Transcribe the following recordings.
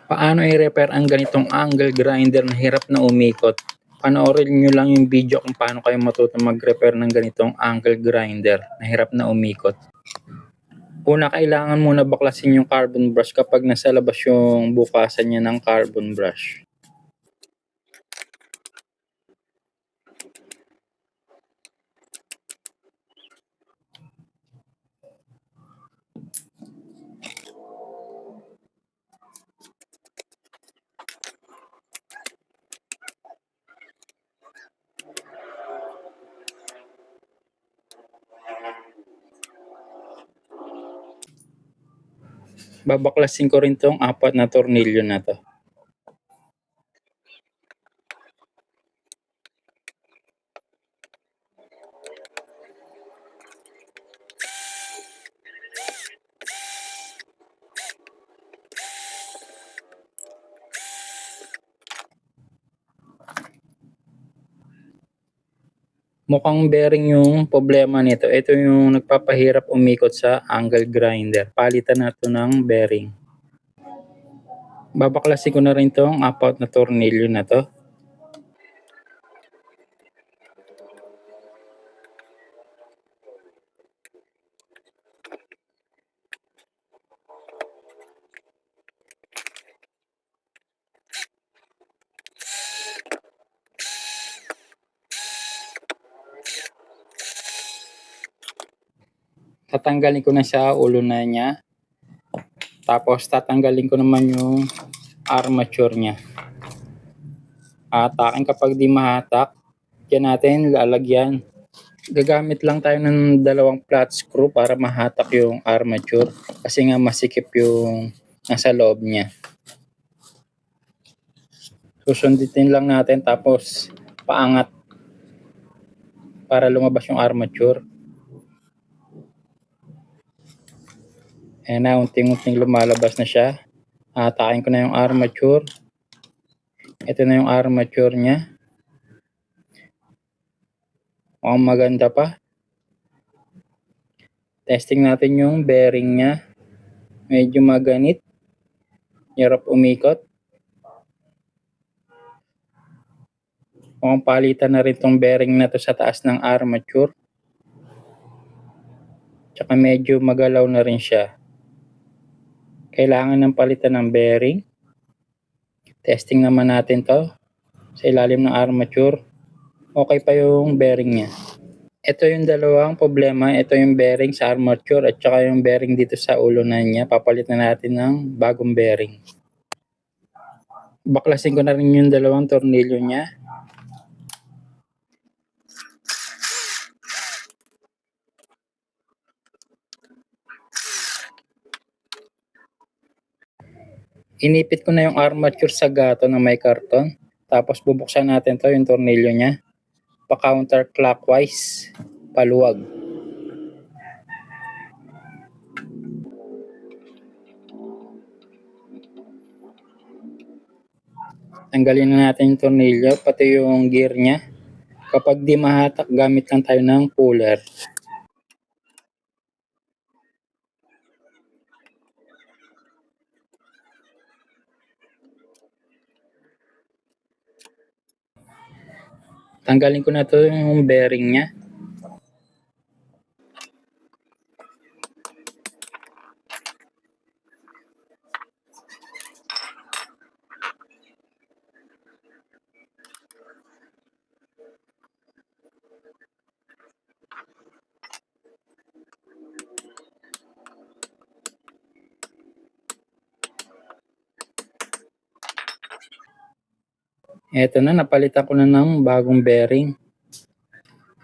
Paano i-repair ang ganitong angle grinder na hirap na umikot? Panoorin nyo lang yung video kung paano kayo matutong mag-repair ng ganitong angle grinder na hirap na umikot. Una, kailangan muna baklasin yung carbon brush kapag nasa labas yung bukasan niya ng carbon brush. Babaklasin ko rin tong 4 na tornilyo na to. Mukhang bearing yung problema nito. Ito yung nagpapahirap umikot sa angle grinder. Palitan na to ng bearing. Babaklasin ko na rin tong 4 na tornilyo na to. Tatanggalin ko na sa ulo na niya. Tapos tatanggalin ko naman yung armature niya. Hatakin kapag di mahatak, diyan natin lalagyan. Gagamit lang tayo ng 2 flat screw para mahatak yung armature kasi nga masikip yung nasa loob niya. Susundutin lang natin tapos paangat para lumabas yung armature. Ayan na, unting-unting lumalabas na siya. Hatakin ko na yung armature. Ito na yung armature niya. Mukhang maganda pa. Testing natin yung bearing niya. Medyo maganit. Hirap umikot. Mukhang palitan na rin tong bearing na to sa taas ng armature. Tsaka medyo magalaw na rin siya. Kailangan ng palitan ng bearing. Testing naman natin to sa ilalim ng armature. Okay pa yung bearing niya. Ito yung dalawang problema. Ito yung bearing sa armature at saka yung bearing dito sa ulo na niya. Papalitan natin ng bagong bearing. Baklasin ko na rin yung 2 tornilyo niya. Inipit ko na yung armature sa gato na may karton. Tapos bubuksan natin to yung tornilyo niya. Pa-counterclockwise, paluwag. Tanggalin na natin yung tornilyo, pati yung gear niya. Kapag di mahatak, gamit lang tayo ng puller. Tanggalin ko na to yung bearing niya. Eto na, napalitan ko na ng bagong bearing.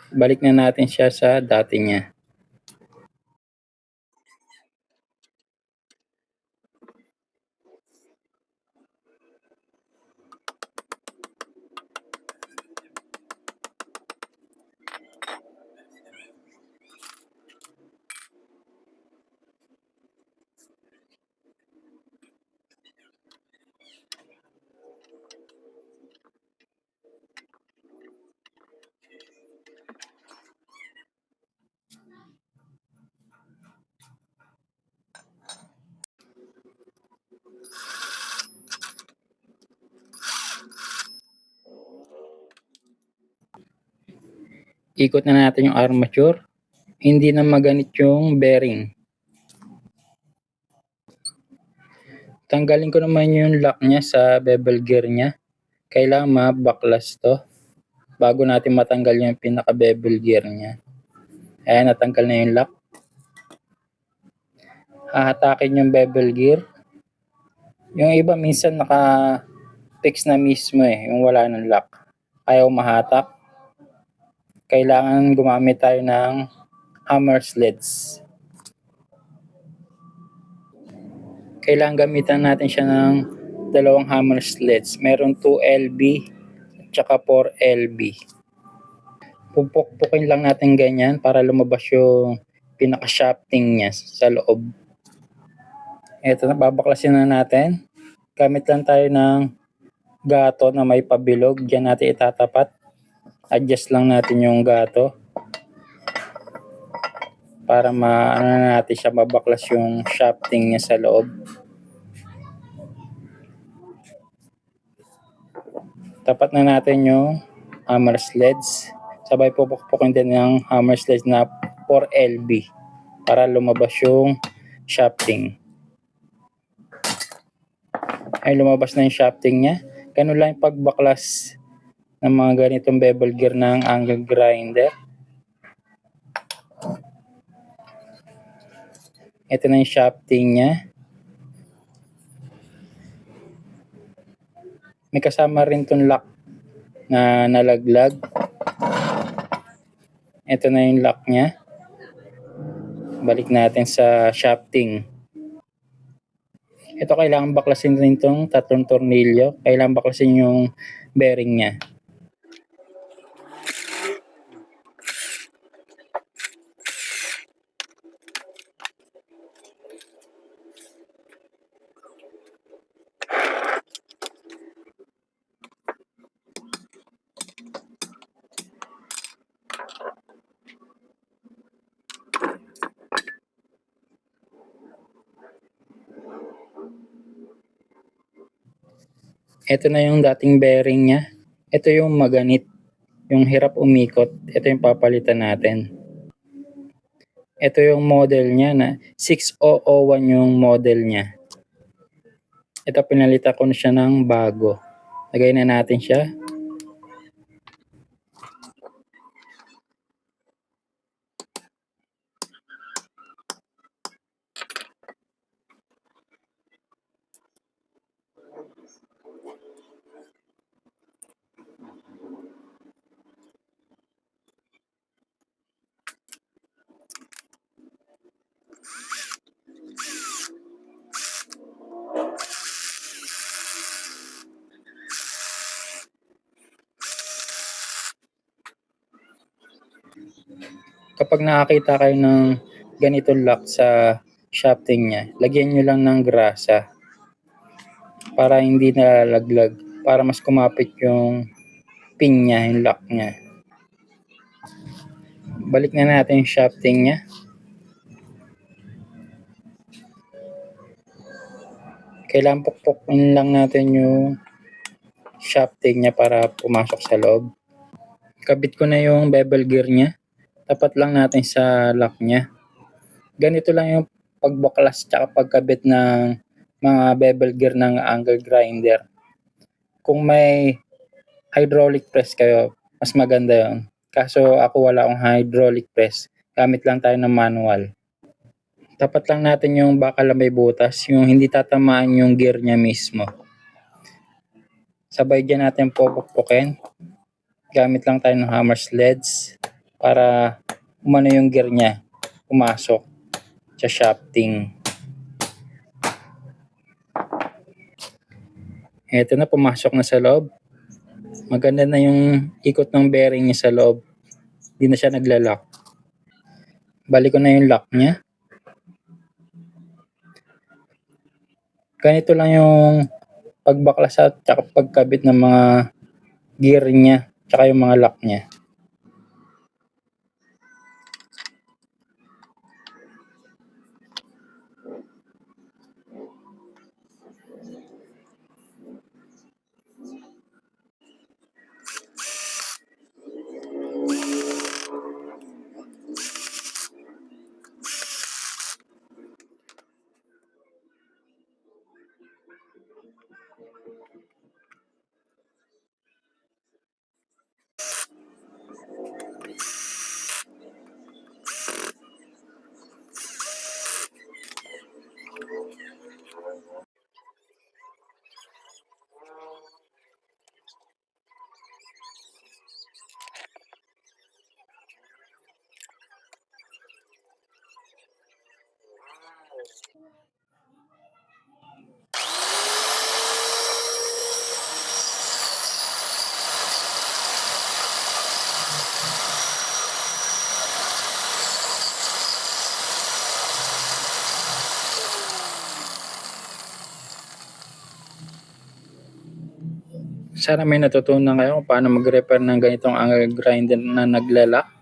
Balik na natin siya sa dati niya. Ikot na natin yung armature. Hindi na maganit yung bearing. Tanggalin ko naman yung lock niya sa bevel gear niya. Kailangan mabaklas to bago natin matanggal yung pinaka bevel gear niya. Ayan, natanggal na yung lock. Hahatakin yung bevel gear. Yung iba minsan naka-fix na mismo yung wala ng lock. Ayaw mahatak. Kailangan gumamit tayo ng hammer sleds. Kailangan gamitan natin siya ng dalawang hammer sleds. Meron 2LB at saka 4LB. Pupukpukin lang natin ganyan para lumabas yung pinaka-shafting niya sa loob. Ito na, babaklasin na natin. Gamit lang tayo ng gato na may pabilog. Diyan natin itatapat. Adjust lang natin yung gato para natin siya mabaklas yung shafting niya sa loob. Tapat na natin yung hammer sleds. Sabay pupukpukin din ng hammer sleds na 4LB para lumabas yung shafting. Ay, lumabas na yung shafting niya. Ganun lang yung pagbaklas ng mga ganitong bevel gear ng angle grinder. Ito na yung shafting niya. May kasama rin itong lock na nalaglag. Ito na yung lock niya. Balik natin sa shafting. Ito kailangan baklasin rin itong tatlong tornilyo. Kailangan baklasin yung bearing niya. Ito na yung dating bearing niya. Ito yung maganit. Yung hirap umikot. Ito yung papalitan natin. Ito yung model niya na 6001 yung model niya. Ito pinalitan ko na siya ng bago. Lagay na natin siya. Kapag nakakita kayo ng ganitong lock sa shafting niya, lagyan nyo lang ng grasa para hindi nalalaglag, para mas kumapit yung pin niya, yung lock niya. Balik na natin yung shafting niya. Kailangan pukpukin lang natin yung shafting niya para pumasok sa loob. Kabit ko na yung bevel gear niya. Tapat lang natin sa lock niya. Ganito lang yung pagbaklas at pagkabit ng mga bevel gear ng angle grinder. Kung may hydraulic press kayo, mas maganda yon. Kaso ako wala akong hydraulic press. Gamit lang tayo ng manual. Tapat lang natin yung bakal na may butas, yung hindi tatamaan yung gear niya mismo. Sabay dyan natin pupukpukin. Gamit lang tayo ng hammer sleds para umano yung gear niya, pumasok sa shafting. Ito na, pumasok na sa loob. Maganda na yung ikot ng bearing niya sa loob. Hindi na siya naglalak. Balik ko na yung lock niya. Ganito lang yung pagbaklas at pagkabit ng mga gear niya tsaka yung mga lock niya. Sana may natutunan kayo kung paano mag-repair ng ganitong angle grinder na naglala.